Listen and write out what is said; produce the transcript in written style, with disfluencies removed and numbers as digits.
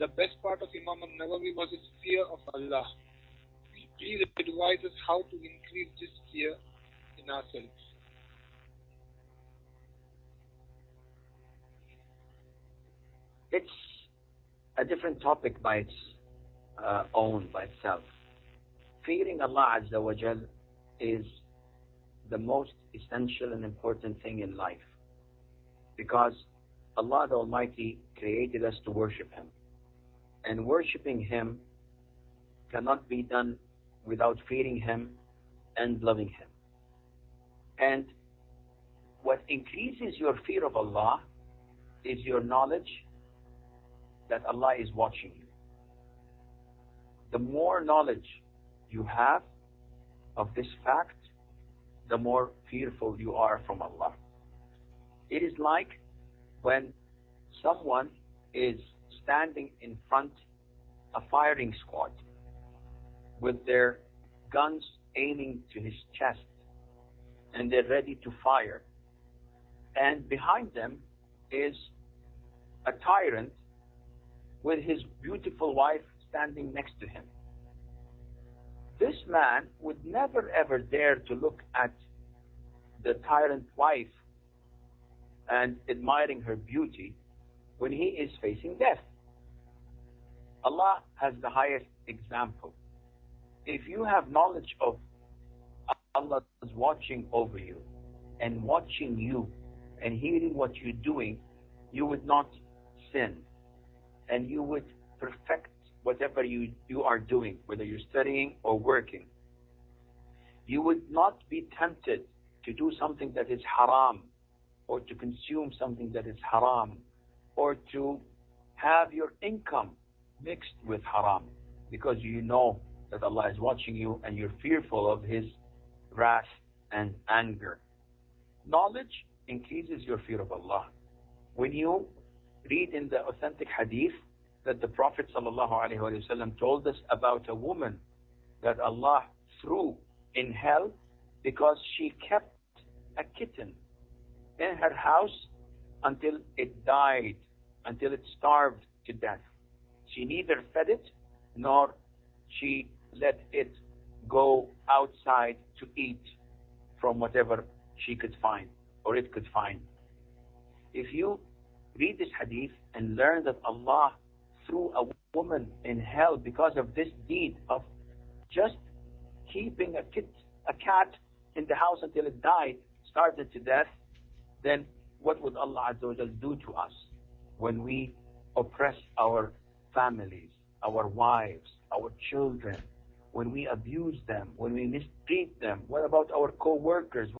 the best part of Imam Al-Nawawi was his fear of Allah. Please advise us how to increase this fear in ourselves. It's a different topic by its own, by itself. Fearing Allah Azza wa Jal is the most essential and important thing in life, because Allah the Almighty created us to worship Him, and worshipping Him cannot be done without fearing Him and loving Him. And what increases your fear of Allah is your knowledge that Allah is watching you. The more knowledge you have of this fact, the more fearful you are from Allah. It is like when someone is standing in front of a firing squad with their guns aiming to his chest, and they're ready to fire. And behind them is a tyrant with his beautiful wife standing next to him. This man would never ever dare to look at the tyrant wife and admiring her beauty when he is facing death. Allah has the highest example. If you have knowledge of Allah is watching over you and watching you and hearing what you're doing, you would not sin, and you would perfect whatever you are doing, whether you're studying or working. You would not be tempted to do something that is haram, or to consume something that is haram, or to have your income mixed with haram, because you know that Allah is watching you and you're fearful of His wrath and anger. Knowledge increases your fear of Allah. When you read in the authentic hadith that the Prophet ﷺ told us about a woman that Allah threw in hell because she kept a kitten in her house until it died, until it starved to death. She neither fed it nor she let it go outside to eat from whatever she could find or it could find. If you read this hadith and learn that Allah threw a woman in hell because of this deed of just keeping a cat in the house until it died, starved to death, then what would Allah Azza wa Jal do to us when we oppress our families, our wives, our children, when we abuse them, when we mistreat them? What about our co-workers?